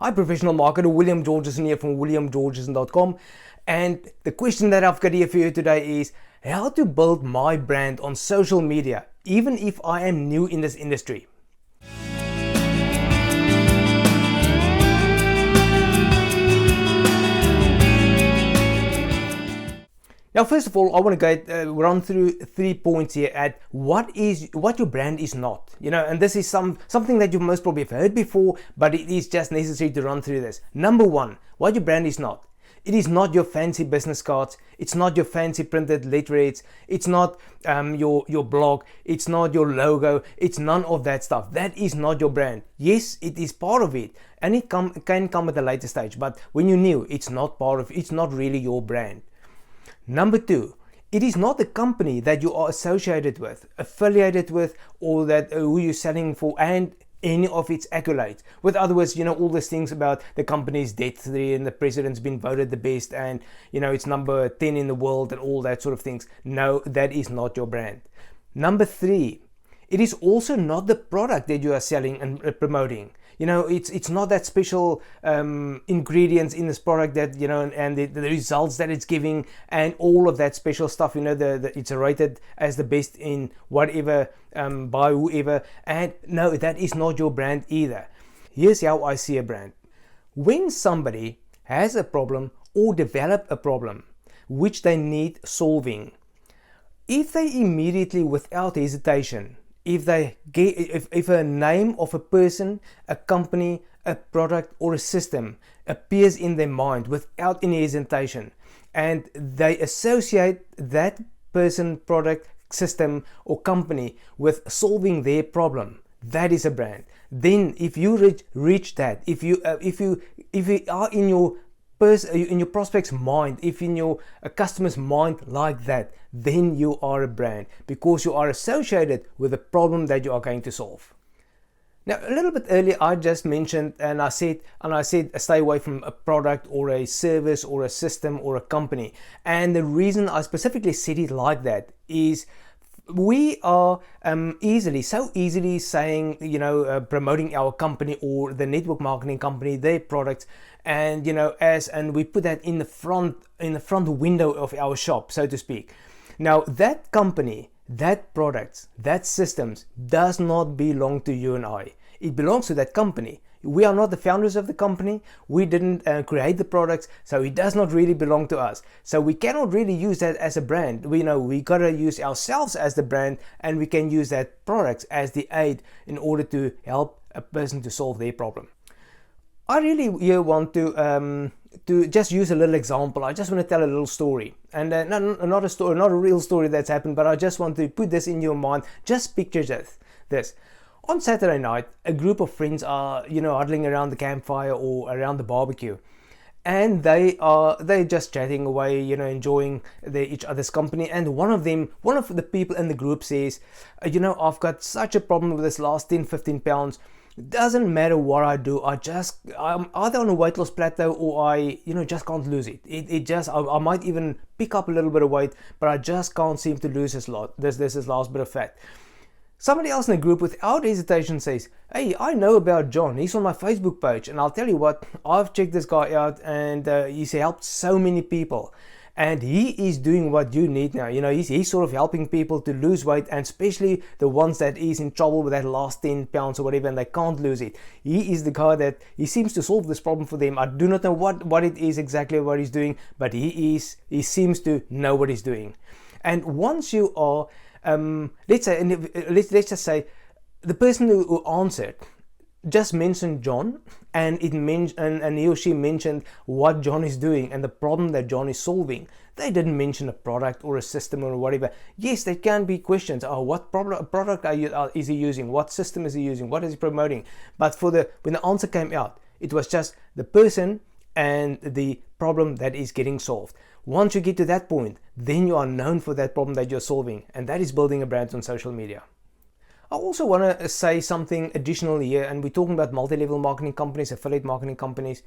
Hi, professional marketer William Georgeson here from williamgeorgeson.com. And the question that I've got here for you today is how to build my brand on social media, even if I am new in this industry. Now, first of all, I want to run through 3 points here at what your brand is not. And this is something that you most probably have heard before, but it is just necessary to run through this. Number one, what your brand is not. It is not your fancy business cards. It's not your fancy printed letterheads. It's not your blog. It's not your logo. It's none of that stuff. That is not your brand. Yes, it is part of it, and it can come at a later stage. But when you're new, it's not really your brand. Number two, it is not the company that you are associated with, affiliated with, or that who you're selling for, and any of its accolades. With other words, all these things about the company's debt-free and the president's been voted the best and, it's number 10 in the world and all that sort of things. No, that is not your brand. Number three, it is also not the product that you are selling and promoting. It's not that special ingredients in this product that, and the results that it's giving and all of that special stuff, it's rated as the best in whatever, by whoever. And no, that is not your brand either. Here's how I see a brand. When somebody has a problem or develop a problem which they need solving, if they immediately, without hesitation, if a name of a person, a company, a product, or a system appears in their mind without any hesitation, and they associate that person, product, system, or company with solving their problem, that is a brand. Then, if you reach that, if you are in your prospect's mind, if in your customer's mind like that, then you are a brand because you are associated with the problem that you are going to solve. Now, a little bit earlier, I just mentioned and I said stay away from a product or a service or a system or a company. And the reason I specifically said it like that is we are so easily saying, promoting our company or the network marketing company, their products, and and we put that in the front window of our shop, so to speak. Now, that company, that products, that systems does not belong to you and I. It belongs to that company. We are not the founders of the company. We didn't create the products, so it does not really belong to us. So we cannot really use that as a brand. We gotta use ourselves as the brand, and we can use that products as the aid in order to help a person to solve their problem. I really want to just use a little example. I just want to tell a little story, and not a real story that's happened, but I just want to put this in your mind. Just picture this. On Saturday night, a group of friends are, huddling around the campfire or around the barbecue, and they're just chatting away, enjoying each other's company. And one of the people in the group says, I've got such a problem with this last 10-15 pounds. Doesn't matter what I do, I'm either on a weight loss plateau or I just can't lose it. I might even pick up a little bit of weight, but I just can't seem to lose this last bit of fat. Somebody else in the group without hesitation says, hey, I know about John. He's on my Facebook page, and I'll tell you what, I've checked this guy out, and he's helped so many people. And he is doing what you need now. He's sort of helping people to lose weight, and especially the ones that is in trouble with that last 10 pounds or whatever, and they can't lose it. He is the guy that he seems to solve this problem for them. I do not know what it is exactly what he's doing, but he seems to know what he's doing. And once you are, let's just say the person who answered just mentioned John, and he or she mentioned what John is doing and the problem that John is solving. They didn't mention a product or a system or whatever. Yes, there can be questions. What product is he using? What system is he using? What is he promoting? But when the answer came out, it was just the person and the problem that is getting solved. Once you get to that point, then you are known for that problem that you're solving, and that is building a brand on social media. I also want to say something additional here, and we're talking about multi-level marketing companies, affiliate marketing companies.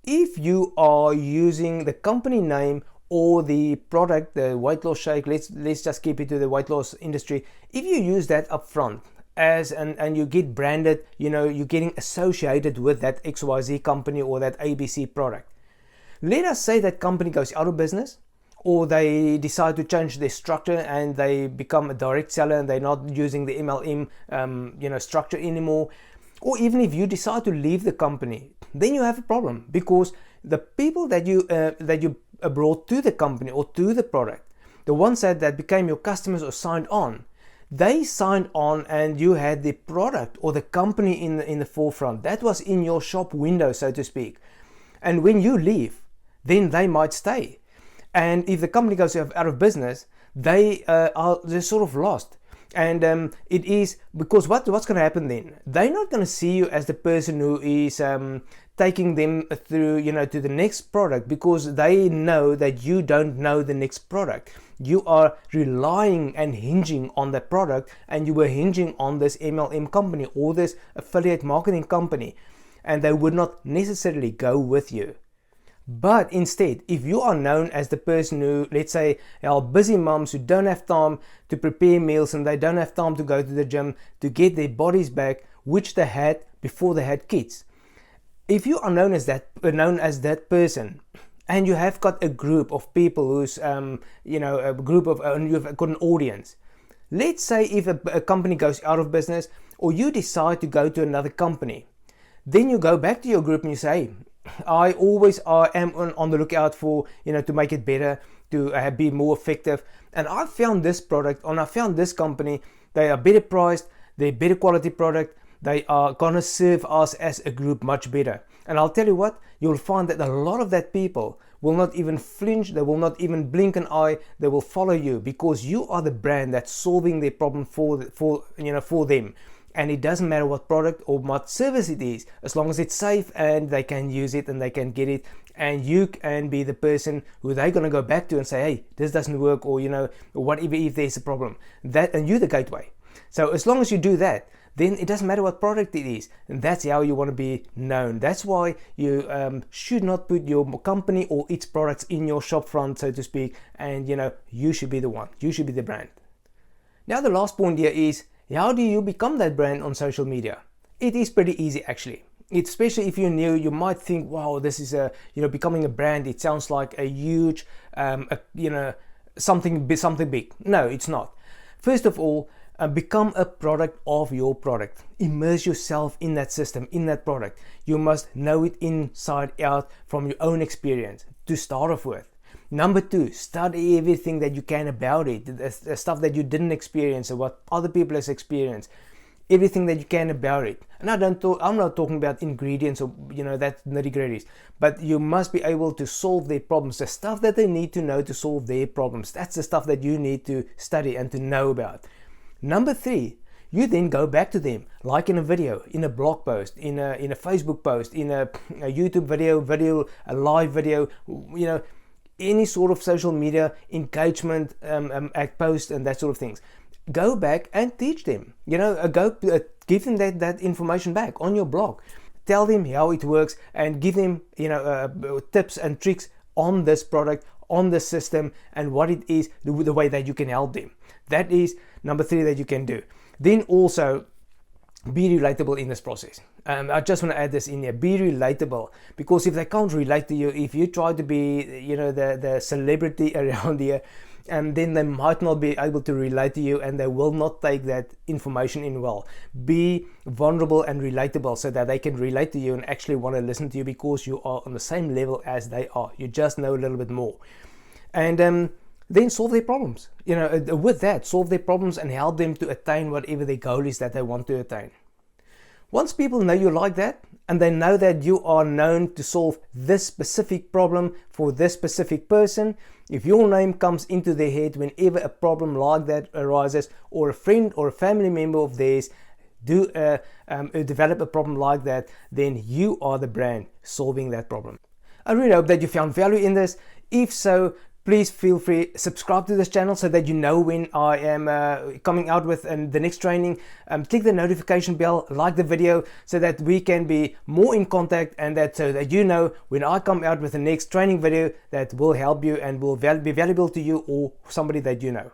If you are using the company name or the product, the weight loss shake, let's just keep it to the weight loss industry. If you use that up front as and you get branded, you're getting associated with that XYZ company or that ABC product. Let us say that company goes out of business, or they decide to change their structure and they become a direct seller and they're not using the MLM structure anymore. Or even if you decide to leave the company, then you have a problem, because the people that you brought to the company or to the product, the ones that became your customers or signed on, they signed on and you had the product or the company in the forefront. That was in your shop window, so to speak. And when you leave, then they might stay. And if the company goes out of business, they're sort of lost. And it is because what's going to happen then? They're not going to see you as the person who is taking them through, to the next product, because they know that you don't know the next product. You are relying and hinging on that product, and you were hinging on this MLM company or this affiliate marketing company, and they would not necessarily go with you. But instead, if you are known as the person who, let's say, are busy moms who don't have time to prepare meals and they don't have time to go to the gym to get their bodies back, which they had before they had kids. If you are known as that person, and you have got a group of people who's, a group of, you've got an audience. Let's say if a company goes out of business, or you decide to go to another company, then you go back to your group and you say, I always am on the lookout for, to make it better, to be more effective. And I found this product, and I found this company. They are better priced, they're better quality product. They are gonna serve us as a group much better. And I'll tell you what, you'll find that a lot of that people will not even flinch, they will not even blink an eye, they will follow you, because you are the brand that's solving their problem for them. And it doesn't matter what product or what service it is, as long as it's safe and they can use it and they can get it, and you can be the person who they're going to go back to and say, hey, this doesn't work, or whatever, if there's a problem, and you're the gateway. So as long as you do that, then it doesn't matter what product it is, and that's how you want to be known. That's why you should not put your company or its products in your shop front, so to speak, and you should be the one, you should be the brand. Now the last point here is, how do you become that brand on social media? It is pretty easy, actually. Especially if you're new, you might think, wow, this is becoming a brand. It sounds like a huge, something big. No, it's not. First of all, become a product of your product. Immerse yourself in that system, in that product. You must know it inside out from your own experience to start off with. Number 2, study everything that you can about it, the stuff that you didn't experience or what other people has experienced, everything that you can about it. And I'm not talking about ingredients or that nitty-gritties, but you must be able to solve their problems, the stuff that they need to know to solve their problems. That's the stuff that you need to study and to know about. Number 3, you then go back to them, like in a video, in a blog post, in a Facebook post, in a YouTube video, a live video, any sort of social media engagement post and that sort of things. Go back and teach them. Give them that information back on your blog. Tell them how it works and give them tips and tricks on this product, on the system, and what it is, the way that you can help them. That is number 3 that you can do. Then also, be relatable in this process. I just want to add this in here. Be relatable, because if they can't relate to you, if you try to be, the celebrity around here, and then they might not be able to relate to you, and they will not take that information in well. Be vulnerable and relatable so that they can relate to you and actually want to listen to you, because you are on the same level as they are. You just know a little bit more. And then solve their problems. With that, solve their problems and help them to attain whatever their goal is that they want to attain. Once people know you like that, and they know that you are known to solve this specific problem for this specific person, if your name comes into their head whenever a problem like that arises, or a friend or a family member of theirs develop a problem like that, then you are the brand solving that problem. I really hope that you found value in this. If so, please feel free, subscribe to this channel so that you know when I am coming out with the next training. Click the notification bell, like the video, so that we can be more in contact, and so that you know when I come out with the next training video that will help you and will be valuable to you or somebody that you know.